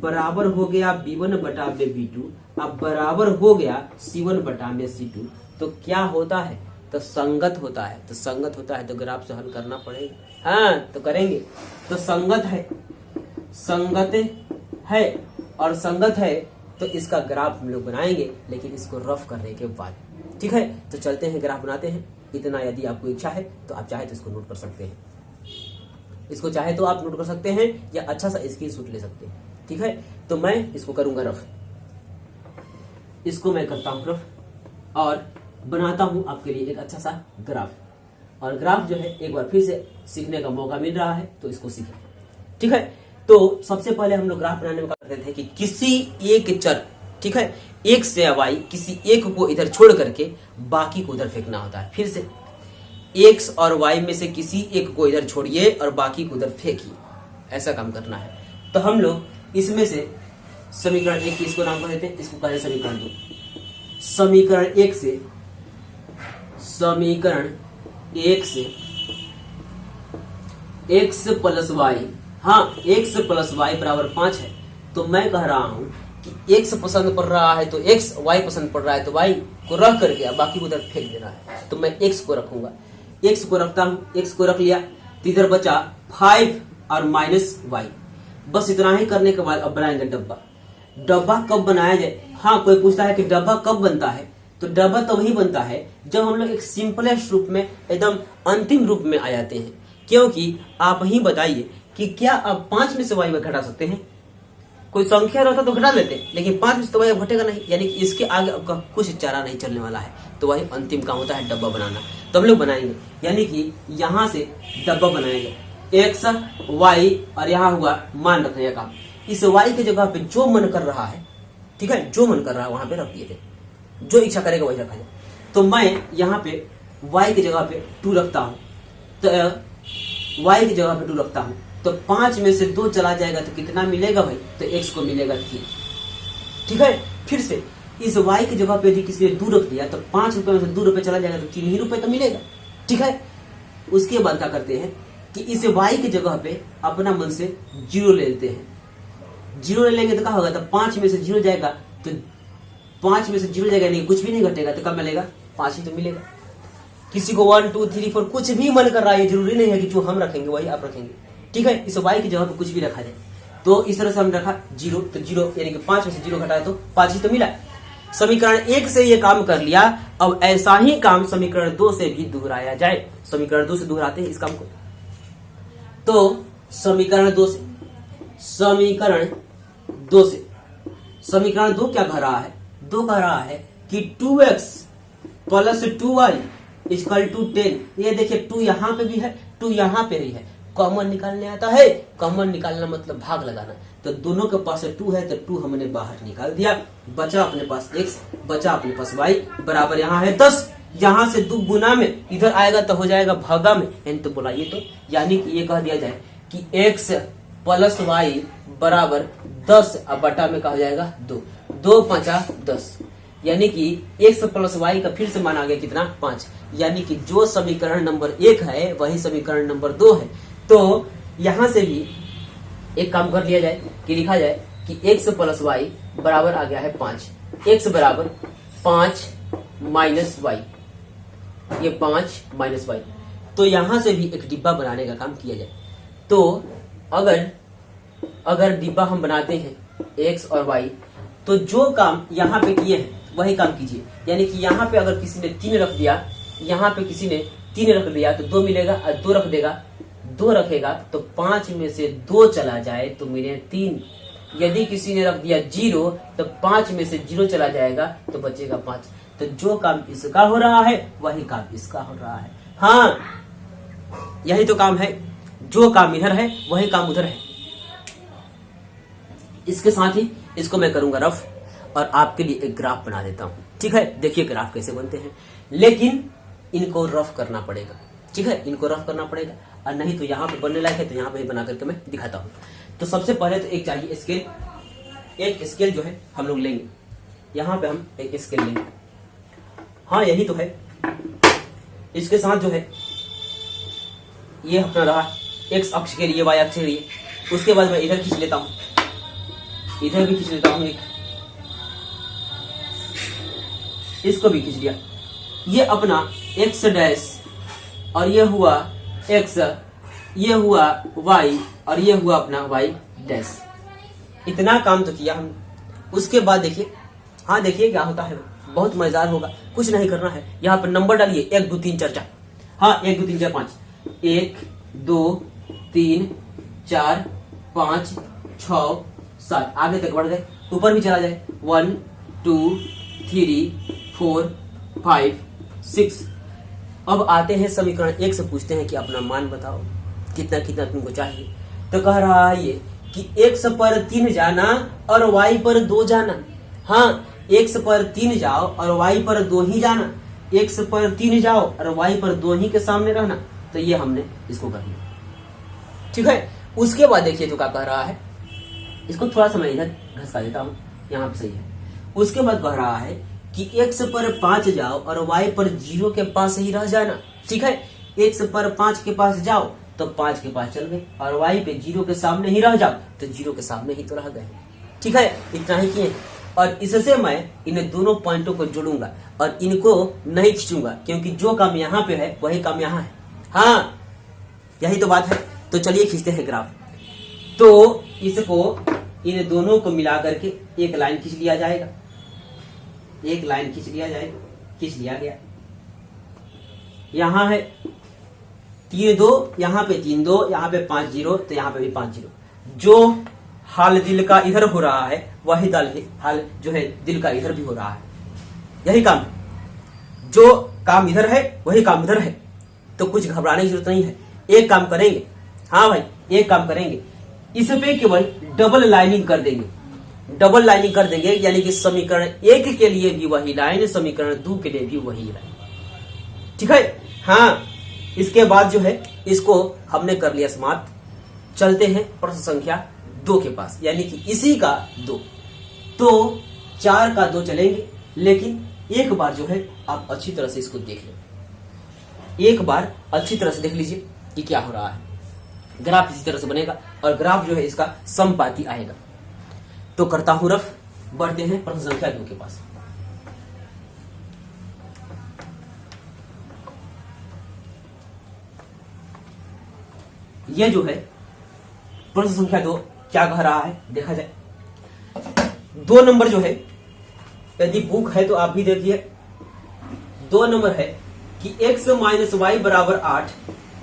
बराबर हो गया b1 बटा में b2, अब बराबर हो गया c1 बटा में c2। तो क्या होता है, तो संगत होता है। तो संगत होता है तो ग्राफ से हल करना पड़ेगा। हाँ, तो करेंगे। तो संगत है और संगत है तो इसका ग्राफ हम लोग बनाएंगे, लेकिन इसको रफ करने के बाद। ठीक है, तो चलते हैं ग्राफ बनाते हैं। इतना यदि आपको इच्छा है तो आप चाहे तो इसको नोट कर सकते हैं, इसको चाहे तो आप नोट कर सकते हैं या अच्छा सा स्क्रीनशॉट ले सकते हैं। ठीक है, तो मैं इसको करूंगा रफ, इसको मैं करता हूं रफ और बनाता हूं आपके लिए एक अच्छा सा ग्राफ। और ग्राफ जो है एक बार फिर से सीखने का मौका मिल रहा है तो इसको सीखें। ठीक है, तो सबसे पहले हम लोग ग्राफ बनाने में करते थे कि किसी एक चर, ठीक है, x या y, किसी एक को इधर छोड़ करके बाकी को उधर फेंकना होता है। फिर से x और y में से किसी एक को इधर छोड़िए और बाकी को उधर फेंकिए, ऐसा काम करना है। तो हम लोग इसमें से समीकरण 1 इसको नाम देते हैं, इसको कहें समीकरण 2। समीकरण 1 से x प्लस y, हाँ x प्लस y बराबर 5 है। तो मैं कह रहा हूं कि x पसंद पड़ रहा है तो x, y पसंद पड़ रहा है तो y को रख करके बाकी को उधर फेंक देना है। तो मैं x को रखूंगा, x को रखता हूं, x को रख लिया तो इधर बचा 5 और माइनस y। बस इतना ही करने के बाद अब बनाएंगे डब्बा। डब्बा कब बनाया जाए? हाँ, कोई पूछता है कि डब्बा कब बनता है, तो डब्बा तो वही बनता है जब हम लोग एक सिंपलेस्ट रूप में, एकदम अंतिम रूप में आ जाते हैं। क्योंकि आप ही बताइए कि क्या आप 5 में से y घटा सकते हैं? कोई संख्या रहता तो घटा लेते, लेकिन 5 में से तो y घटेगा नहीं, यानी कि इसके आगे आपका कुछ चारा नहीं चलने वाला है। तो वही अंतिम काम होता है डब्बा बनाना। तो हम लोग बनाएंगे, यानी कि यहाँ से डब्बा बनाएंगे x y और यहाँ हुआ मान रखने का काम। इस y की जगह पे जो मन कर रहा है, ठीक है, जो मन कर रहा है वहां पे रख दिए थे, जो इच्छा करेगा वही रखा जाए। तो मैं यहाँ पे y की जगह पे 2 रखता हूँ, तो y की जगह पे 2 रखता हूँ, तो 5 में से 2 चला जाएगा तो कितना मिलेगा भाई? तो x को मिलेगा 3। ठीक है, फिर से इस y की जगह पे यदि किसी ने 2 रख दिया तो 5 रुपए में से 2 रुपए चला जाएगा तो 3 ही रुपए तो मिलेगा। ठीक है, उसके बाद क्या करते हैं कि इस y की जगह पे अपना मन से 0 ले लेते हैं। 0 ले लेंगे तो क्या होगा? तो 5 में से 0 जाएगा तो 5 में से 0 जाएगा, नहीं कुछ भी नहीं घटेगा, तो कब मिलेगा? 5 ही तो मिलेगा। किसी को 1 2 3 4 कुछ भी मन कर रहा है, जरूरी नहीं है कि जो हम रखेंगे वही आप रखेंगे। ठीक है, इस y की जगह पे कुछ भी रखा जाए। तो इस तरह से हम रखा 0, तो 0 यानी कि 5 में से 0 घटाए तो 5 ही तो मिला। समीकरण 1 से ये काम कर लिया। अब ऐसा ही काम समीकरण 2 से भी दोहराया जाए। समीकरण 2 से दोहराते हैं इस काम को। तो समीकरण 2 क्या कह रहा है? 2 कह रहा है कि 2x plus 2y equal to 10। ये देखिए 2 यहाँ पे भी है, 2 यहाँ पे भी है। कॉमन निकालने आता है। कॉमन निकालना मतलब भाग लगाना। तो दोनों के पास 2 है तो 2 हमने बाहर निकाल दिया। बचा अपने पास x, बचा अपने पास y, बराबर यहाँ है 10। यहाँ से 2 गुना में इधर आएगा तो हो जाएगा भागा में, यानी तो बोलाइए तो, यानी कि ये कह दिया जाए कि x प्लस y बराबर 10 अब बटा में कहा जाएगा 2। 2 5 10। यानी कि x प्लस वाई का फिर से मान आ गया कितना 5, यानी कि जो समीकरण नंबर 1 है वही समीकरण नंबर 2 है। तो यहां से भी एक काम कर लिया जाए कि लिखा जाए कि x प्लस वाई बराबर आ गया है 5, x बराबर 5 माइनस वाई, ये 5 माइनस वाई। तो यहां से भी एक डिब्बा बनाने का काम किया जाए। तो अगर डिब्बा हम बनाते हैं x और y, तो जो काम यहाँ पे किए हैं वही काम कीजिए। यानी कि यहाँ पे अगर किसी ने 3 रख दिया, यहाँ पे किसी ने 3 रख दिया तो 2 मिलेगा, और 2 रख देगा, 2 रखेगा तो 5 में से 2 चला जाए तो मिले 3। यदि किसी ने रख दिया 0 तो 5 में से 0 चला जाएगा तो बचेगा 5। तो जो काम इसका हो रहा है वही काम इसका हो रहा है। हाँ, यही तो काम है, जो काम इधर है वही काम उधर है। इसके साथ ही इसको मैं करूंगा रफ और आपके लिए एक ग्राफ बना देता हूं। ठीक है, देखिए ग्राफ कैसे बनते हैं, लेकिन इनको रफ करना पड़ेगा। ठीक है, इनको रफ करना पड़ेगा, और नहीं तो यहाँ पे बनने लायक है तो यहाँ पे ही बना करके मैं दिखाता हूँ। तो सबसे पहले तो एक चाहिए स्केल। एक स्केल जो है हम लोग लेंगे, यहाँ पे हम एक स्केल लेंगे। हाँ, यही तो है। इसके साथ जो है ये अपना रहा एक्स अक्ष के लिए, वाई अक्ष के लिए। उसके बाद मैं इधर खींच लेता हूँ, इधर भी खींच लेता हूँ एक, इसको भी खींच लिया। ये अपना x डैश, और ये हुआ x, ये हुआ y, और ये हुआ अपना y डैश। इतना काम तो किया हम। उसके बाद देखिए, हाँ देखिए क्या होता है, बहुत मजेदार होगा। कुछ नहीं करना है, यहाँ पर नंबर डालिए 1 2 3 4 4। हाँ, 1 2 3 4 5, 1 2 3 4 5 6 7, आगे तक बढ़ गए, ऊपर भी चला जाए 1 2 3 4 5 6। अब आते हैं समीकरण 1 से, पूछते हैं कि अपना मान बताओ कितना कितना तुमको चाहिए। तो कह रहा है ये कि x पर 3 जाना और y पर 2 जाना। हाँ, x पर 3 जाओ और y पर 2 ही जाना, x पर 3 जाओ और y पर 2 ही के सामने रहना। तो ये हमने इसको कर लिया। ठीक है, उसके बाद देखिए तो क्या कह रहा है, इसको थोड़ा सा मैं इधर घसका देता हूँ, यहाँ पे सही है। उसके बाद कह रहा है कि x पर 5 जाओ और y पर 0 के पास ही रह जाना। ठीक है, x पर 5 के पास जाओ तो 5 के पास चल गए, और y पे 0 के सामने ही रह जाओ तो 0 के सामने ही तो रह गए। ठीक है, इतना ही किए। और इससे मैं इन दोनों पॉइंटों को जोड़ूंगा और इनको नहीं खींचूंगा, क्योंकि जो काम यहाँ पे है वही काम यहाँ है। हाँ, यही तो बात है। तो चलिए खींचते हैं ग्राफ। तो इसको, इन दोनों को मिला करके एक लाइन खींच लिया जाएगा, एक लाइन खींच लिया जाएगा, खींच लिया गया। यहाँ है 3 2, यहाँ पे 3 2, यहाँ पे 5 0, तो यहाँ पे भी 5 0। जो हाल दिल का इधर हो रहा है वही हाल जो है दिल का इधर भी हो रहा है। यही काम है, जो काम इधर है वही काम इधर है। तो कुछ घबराने की जरूरत नहीं है, एक काम करेंगे। हाँ भाई, एक काम करेंगे, इस पे केवल डबल लाइनिंग कर देंगे, डबल लाइनिंग कर देंगे, यानी कि समीकरण 1 के लिए भी वही लाइन, समीकरण 2 के लिए भी वही लाइन। ठीक है। हाँ, इसके बाद जो है इसको हमने कर लिया समाप्त। चलते हैं प्रश्न संख्या 2 के पास, यानी कि इसी का 2। तो 4 का 2 चलेंगे, लेकिन एक बार जो है आप अच्छी तरह से इसको देख लें, एक बार अच्छी तरह से देख लीजिए कि क्या हो रहा है। ग्राफ इसी तरह से बनेगा और ग्राफ जो है इसका समपाती आएगा। तो करता हूं रफ, बढ़ते हैं प्रश्न संख्या 2 के पास। यह जो है प्रश्न संख्या 2 क्या कह रहा है देखा जाए। 2 नंबर जो है, यदि बुक है तो आप भी देखिए, 2 नंबर है कि x माइनस वाई बराबर 8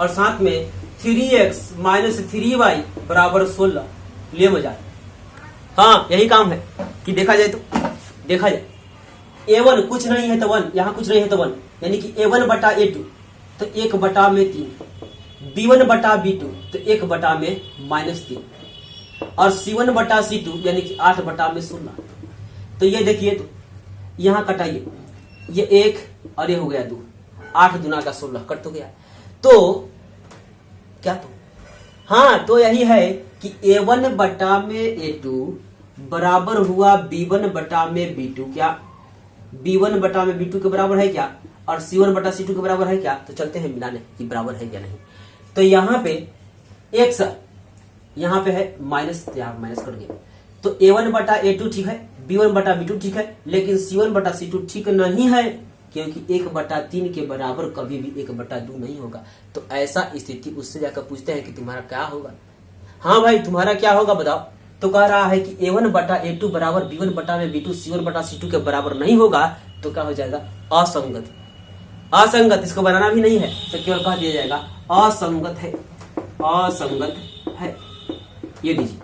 और साथ में 3x माइनस 3y बराबर 16। ले मजा। हाँ, यही काम है कि देखा जाए तो देखा जाए, a1 कुछ नहीं है तो 1, यहाँ कुछ नहीं है तो 1, यानी कि a1 बटा a2 तो 1 बटा में 3, b1 बटा b2 तो 1 बटा में -3, और c1 बटा c2 यानी कि 8 बटा में 16। तो ये देखिए, तो यहाँ कटाइए, ये 1 और ये हो गया 2, 8 दूना का 16 कट तो गया। तो क्या, तो हाँ, तो यही है कि a1 बटा में a2 बराबर हुआ b1 बटा में b2 क्या B1 बटा में B2 के बराबर है क्या और C1 बटा C2 के बराबर है क्या, तो चलते हैं मिलाने कि बराबर है या नहीं। तो यहाँ पे x यहाँ पे है माइनस, यहाँ माइनस कर गया, तो A1 बटा A2 ठीक है, B1 बटा B2 ठीक है, लेकिन C1 बटा C2 ठीक नहीं है, क्योंकि 1/3 के बराबर कभी भी 1/2 नहीं होगा। तो ऐसा स्थिति उससे जाकर पूछते हैं कि तुम्हारा क्या होगा। हाँ भाई तुम्हारा क्या होगा बताओ। तो कह रहा है कि A1 बटा A2 बराबर B1 बटा में B2 C1 बटा C2 के बराबर नहीं होगा, तो क्या हो जाएगा असंगत। असंगत इसको बनाना भी नहीं है, तो केवल कह दिया जाएगा असंगत है, असंगत है। ये लीजिए,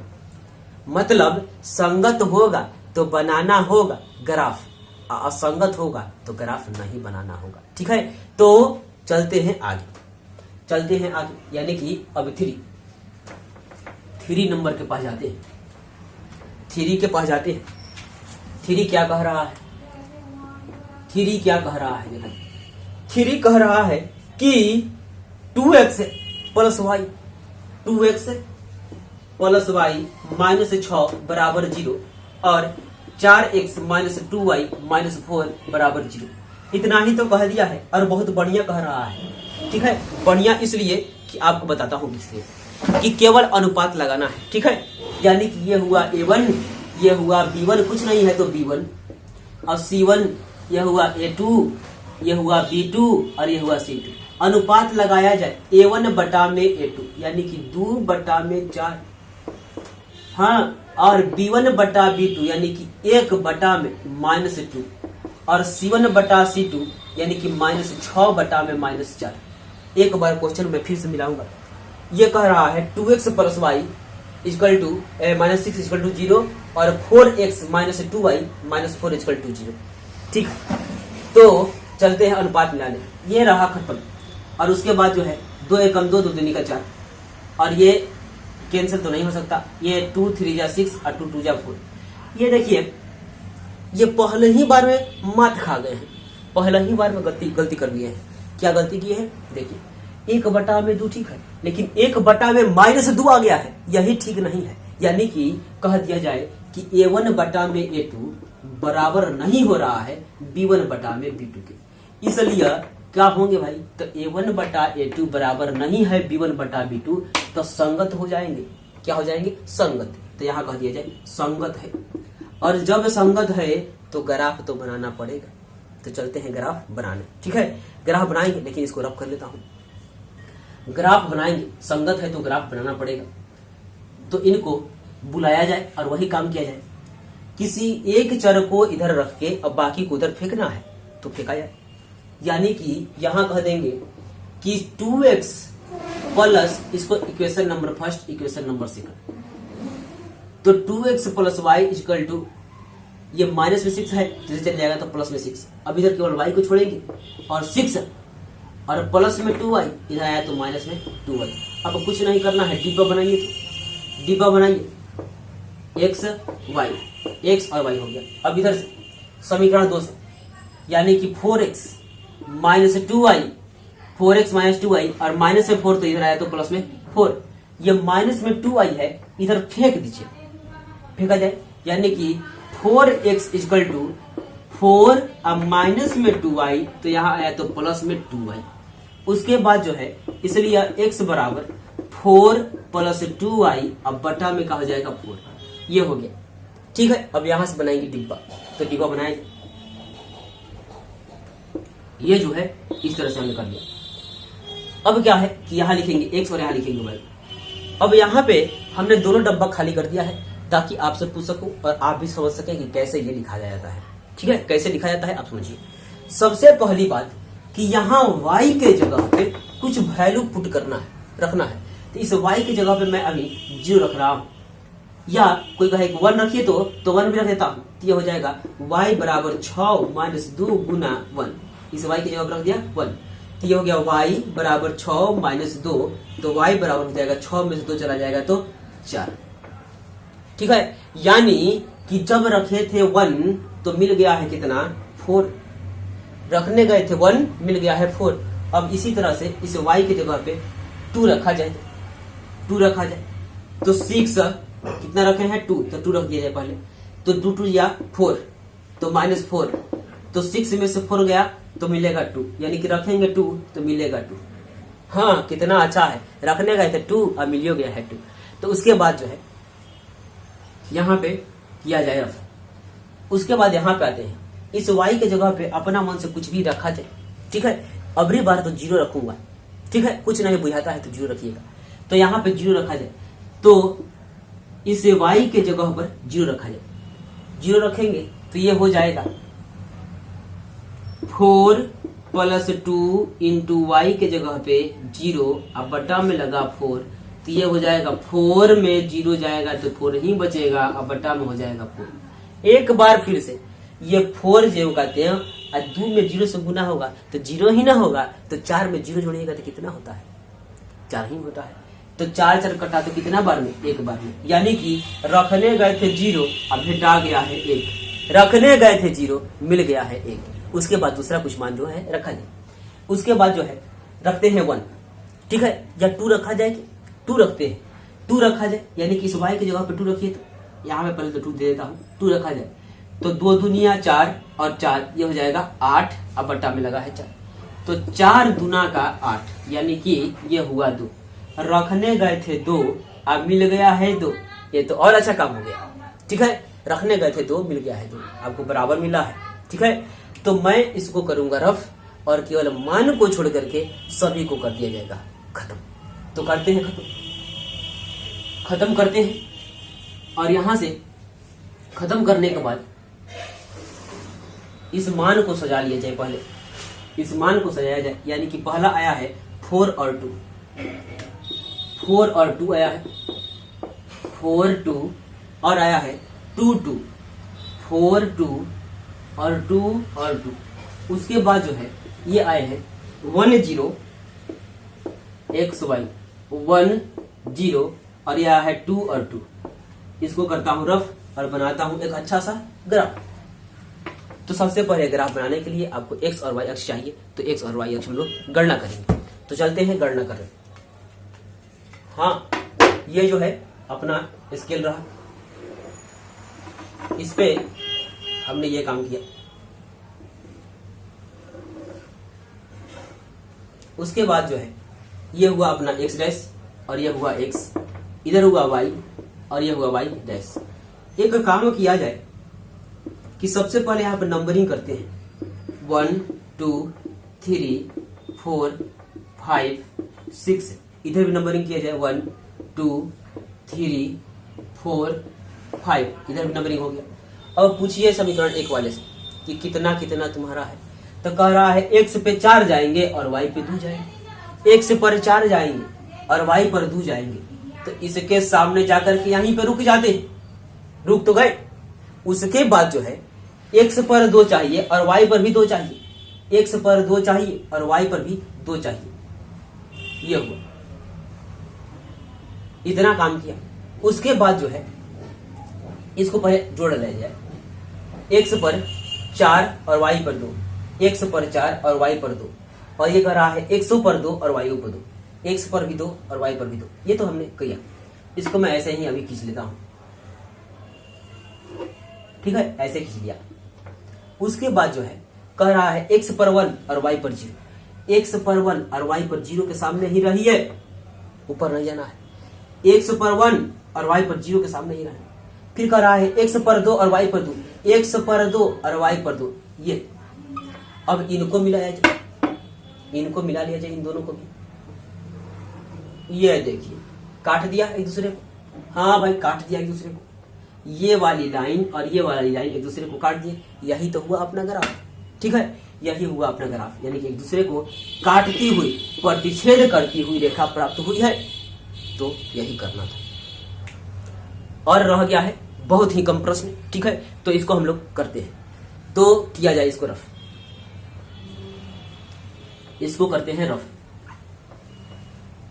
मतलब संगत होगा तो बनाना होगा ग्राफ, असंगत होगा तो ग्राफ नहीं बनाना होगा। ठीक है, तो चलते हैं आगे, चलते हैं आगे, यानी कि अब 3 नंबर के पास जाते हैं। 3 के पास जाते हैं। 3 क्या कह रहा है, 3 क्या कह रहा है, देखो 3 कह रहा है कि 2x plus y, 2x plus y minus 6 बराबर 0 और 4x माइनस 2y माइनस 4 बराबर 0। इतना ही तो कह दिया है और बहुत बढ़िया कह रहा है। ठीक है, बढ़िया इसलिए कि आपको बताता हूं किससे कि केवल अनुपात लगाना है। ठीक है, यानी कि ये हुआ A1, ये हुआ B1, कुछ नहीं है तो B1 और C1, ये हुआ A2, ये हुआ B2 और ये हुआ C2। अनुपात लगाया जाए A1 बटा में A2 यानी कि 2 बटा में 4, हाँ, और B1 बटा B2 यानी कि 1 बटा में माइनस 2 और C1 बटा C2 यानी कि माइनस 6 बटा में माइनस 4। एक बार क्वेश्चन में फिर से मिलाऊंगा। ये कह रहा है 2x plus y equal to minus 6 equal to 0 और 4x minus 2y minus 4 equal to 0। ठीक, तो चलते हैं अनुपात मिलाने। ये रहा खत्म और उसके बाद जो है 2 एकम 2, 2 दूनी का 4 और ये कैंसिल तो नहीं हो सकता। ये 2 3 जा 6 और 2 2 जा 4। ये देखिए, ये पहले ही बार में मात खा गए हैं, पहले ही बार में गलती कर दिए हैं। क्या गलती की है, देखिए 1 बटा में 2 ठीक है, लेकिन 1 बटा में माइनस 2 आ गया है, यही ठीक नहीं है। यानी कि कह दिया जाए कि A1 बटा में A2 बराबर नहीं हो रहा है B1 बटा में B2 के। इसलिए क्या होंगे भाई, तो A1 बटा A2 बराबर नहीं है B1 बटा B2, तो संगत हो जाएंगे। क्या हो जाएंगे, संगत। तो यहाँ कह दिया जाए संगत है, और जब संगत है तो ग्राफ तो बनाना पड़ेगा। तो चलते हैं ग्राफ बनाने। ठीक है, ग्राफ बनाएंगे, लेकिन इसको रफ कर लेता हूं। ग्राफ बनाएंगे, संगत है तो ग्राफ बनाना पड़ेगा। तो इनको बुलाया जाए और वही काम किया जाए। किसी एक चर को इधर रख के अब बाकी को उधर फेंकना है तो फेंका जाए। यानी कि यहां कह देंगे कि 2x प्लस, इसको equation number first, equation number second, तो 2x plus y equal to, ये माइनस में 6 है, जैसे चल जाएगा तो प्लस में 6। अब इधर केवल y को छोड़ेंगे और 6 और प्लस में 2y, इधर आया तो माइनस में 2y। अब कुछ नहीं करना है, डिब्बा बनाइए, तो डिब्बा बनाइए, x y, x और y हो गया। अब इधर से समीकरण 2 से, यानी कि 4x minus 2y, 4x minus 2y और माइनस में 4 तो इधर आया तो प्लस में 4। ये माइनस में 2y है, इधर फेंक दीजिए, फेंका जाए। यानी कि 4x इक्वल टू 4 और माइनस में 2y, तो यहाँ आया तो प्लस में 2y। उसके बाद जो है, इसलिए x बराबर 4 प्लस 2y, अब बटा में कहा जाएगा 4। ये हो गया। ठीक है, अब यहां से बनाएंगे डिब्बा। तो डिब्बा बनाए, ये जो है इस तरह से हमने कर लिया। अब क्या है कि यहां लिखेंगे x और यहां लिखेंगे y। अब यहां पे हमने दोनों डब्बा खाली कर दिया है ताकि आपसे पूछ सकूं और आप भी समझ सकें कि कैसे ये लिखा जाता है। ठीक है, कैसे लिखा जाता है आप समझिए। सबसे पहली बात कि यहाँ y के जगह पे कुछ वैल्यू पुट करना है, रखना है। तो इस y की जगह पे मैं अभी 0 रख रहा हूं, या कोई कहे 1 रखिए तो 1 भी रख देता हूं। तो ये हो जाएगा y बराबर 6 माइनस 2 गुना 1। इस y की जगह पर रख दिया 1, तो ये हो गया y बराबर 6 माइनस 2, तो y बराबर हो जाएगा 6 में से 2 चला जाएगा तो 4। ठीक है, यानी कि जब रखे थे 1 तो मिल गया है कितना, 4। रखने गए थे 1, मिल गया है 4। अब इसी तरह से इस y की जगह पे 2 रखा जाए, 2 रखा जाए तो 6 कितना रखे हैं 2, तो 2 रख दिया जाए पहले। तो 2 2 या 4 तो माइनस 4, तो 6 में से 4 गया तो मिलेगा 2, यानी कि रखेंगे 2 तो मिलेगा 2। हाँ, कितना अच्छा है, रखने गए थे 2 और मिलियो गया है 2। तो उसके बाद जो है यहाँ पे किया जाए रफ। उसके बाद यहाँ पे आते हैं, इस y के जगह पे अपना मन से कुछ भी रखा जाए, ठीक है। अगली बार तो 0 रखूंगा, ठीक है, कुछ नहीं बुझाता है तो 0 रखिएगा। तो यहाँ पे 0 रखा जाए, तो इस y के जगह पर 0 रखा जाए। 0 रखेंगे तो ये हो जाएगा 4 + 2 इंटू वाई के जगह पे 0, अब बटा में लगा 4, तो ये हो जाएगा 4 में 0 जाएगा तो 4 ही बचेगा, अब बटा में हो जाएगा 4। एक बार फिर से ये 4 जो कहते हैं और 2 में 0 से गुना होगा तो 0 ही ना होगा, तो 4 में 0 जोड़िएगा तो कितना होता है, 4 ही होता है। तो 4 4 कटा तो कितना बार में, एक बार में, यानी कि रखने गए थे 0 अब भेटा गया है 1, रखने गए थे 0 मिल गया है 1। उसके बाद दूसरा कुछ मान जो है रखा जाए। उसके बाद जो है रखते हैं 1, ठीक है, या 2 रखा जाए, 2 रखते हैं, 2 रखा जाए, यानी कि इस y की जगह पे 2 रखिए। तो यहाँ पे पहले तो 2 दे देता हूँ, 2 रखा जाए तो 2 दूनिया 4 और 4 ये हो जाएगा 8, अब बट्टा में लगा है 4, तो 4 दूना का 8, यानी कि ये हुआ 2। रखने गए थे 2 अब मिल गया है 2, ये तो और अच्छा काम हो गया, ठीक है। रखने गए थे 2 मिल गया है 2, आपको बराबर मिला है, ठीक है। तो मैं इसको करूंगा रफ और केवल मान को छोड़ करके सभी को कर दिया जाएगा खत्म। तो करते हैं खत्म करते हैं, और यहां से खत्म करने के बाद इस मान को सजा लिया जाए। पहले इस मान को सजाया जाए, यानी कि पहला आया है 4 और 2, 4 और 2 आया है, 4 2 और आया है 2 2, 4 2 और 2 और 2। उसके बाद जो है ये आए हैं 1 0 xy 1 0 और यह है 2 और 2। इसको करता हूं रफ और बनाता हूं एक अच्छा सा ग्राफ। तो सबसे पहले ग्राफ बनाने के लिए आपको x और y अक्ष चाहिए, तो x और y अक्ष हम लोग गणना करेंगे। तो चलते हैं गणना करें। हाँ, ये जो है अपना स्केल रहा, इस पे हमने ये काम किया। उसके बाद जो है ये हुआ अपना x डैश और ये हुआ x, इधर हुआ y और ये हुआ y डैश। एक काम किया जाए कि सबसे पहले यहाँ पर नंबरिंग करते हैं 1 2 3 4 5 6, इधर भी नंबरिंग किया जाए 1 2 3 4 5, इधर भी नंबरिंग हो गया। अब पूछिए समीकरण 1 वाले से कि कितना कितना तुम्हारा है, तो कह रहा है x पे 4 जाएंगे और y पे 2 जाएंगे, x पर 4 जाएंगे और y पर 2 जाएंगे, तो इसके सामने जाकर के यहीं पे रुक जाते हैं, रुक तो गए। उसके बाद जो है x पर 2 चाहिए और y पर भी 2 चाहिए, x पर 2 चाहिए और y पर भी 2 चाहिए, ये हुआ, इतना काम किया। उसके बाद जो है इसको पहले जोड़ लिया जाए, x पर 4 और y पर 2, x पर 4 और y पर 2, और ये कह रहा है x पर 2 और y पर 2, x पर भी 2 और y पर भी 2, ये तो हमने किया। इसको मैं ऐसे ही अभी खींच लेता हूं, ठीक है, ऐसे खींच लिया। उसके बाद जो है कह रहा है x पर 1 और y पर 0, x पर 1 और y पर 0 के सामने ही रहिए, ऊपर नहीं जाना है, x पर 1 और y पर 0 के सामने ही रहना। फिर कह रहा है x पर 2 और y पर 2, x पर 2 और y पर 2, ये अब इनको मिलाया जाए, इनको मिला लिया जाए, इन दोनों को भी। ये देखिए काट दिया एक दूसरे को, हाँ भाई काट दिया एक दूसरे को, ये वाली लाइन और ये वाली लाइन एक दूसरे को काट दिए, यही तो हुआ अपना ग्राफ, ठीक है, यही हुआ अपना ग्राफ, यानी कि एक दूसरे को काटती हुई प्रतिच्छेद करती हुई रेखा प्राप्त हुई है। तो यही करना था और रह गया है बहुत ही कम प्रश्न, ठीक है, तो इसको हम लोग करते हैं। तो किया जाए इसको रफ, इसको करते हैं रफ।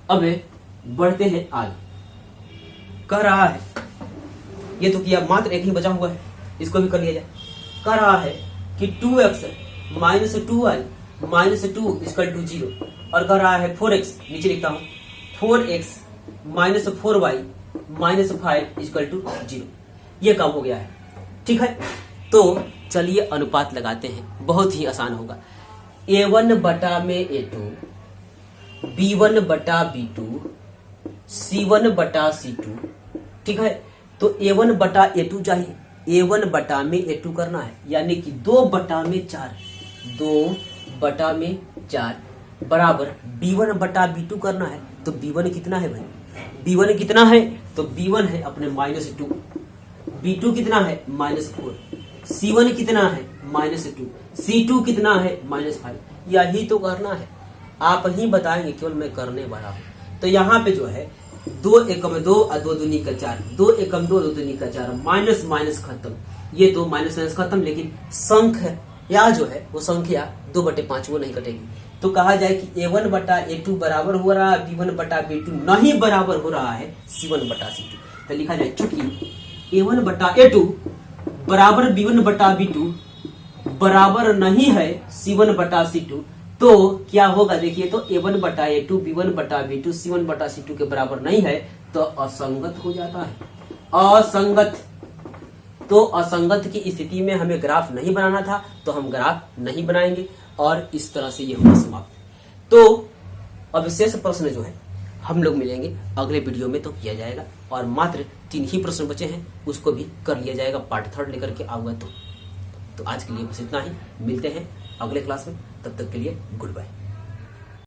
अब बढ़ते हैं आगे। कह रहा है ये तो किया, मात्र एक ही बचा हुआ है, इसको भी कर लिया जाए। कह रहा है कि 2x minus 2y minus 2 equal to 0, और कह रहा है 4x, नीचे लिखता हूं 4x minus 4y minus 5 equal to 0। ये काम हो गया है, ठीक है। तो चलिए अनुपात लगाते हैं, बहुत ही आसान होगा। A1 बटा में A2, B1 बटा B2, C1 बटा C2, ठीक है। तो A1 बटा A2 चाहिए, A1 बटा में A2 करना है, यानी कि 2 बटा में 4, 2 बटा में 4 बराबर B1 बटा B2 करना है। तो B1 कितना है भाई, B1 कितना है, तो B1 है अपने -2, B2 कितना है -4, C1 कितना है -2, C2 कितना है -5। यही तो करना है, आप ही बताएंगे, केवल मैं करने वाला हूं। तो यहाँ पे जो है 2 एकम 2 और 2 दूनी का 4, 2 एकम 2 2 दूनी का 4, माइनस माइनस खत्म, ये 2 माइनस माइनस खत्म। लेकिन संख्या या जो है वो संख्या 2/5 वो नहीं कटेगी। तो कहा जाए कि A1 बटा A2 बराबर हो रहा है B1 बटा B2 नहीं बराबर हो रहा है C1 बटा C2। तो लिखा जाए चूंकि A1 बटा A2 बराबर B1 बटा B2 बराबर नहीं है C1 बटा C2, तो क्या होगा देखिए, तो A1 बटा A2 B1 बटा B2 C1 बटा C2 के बराबर नहीं है, तो असंगत हो जाता है। असंगत, तो असंगत की स्थिति में हमें ग्राफ नहीं बनाना था, तो हम ग्राफ नहीं बनाएंगे और इस तरह से ये होगा समाप्त। तो अब शेष प्रश्न जो है हम लोग मिलेंगे अगले वीडियो में, तो किया जाएगा। और मात्र 3 ही प्रश्न बचे हैं, उसको भी कर लिया जाएगा, पार्ट 3 लेकर के आऊंगा। तो आज के लिए बस इतना ही, मिलते हैं अगले क्लास में, तब तक के लिए गुड बाय।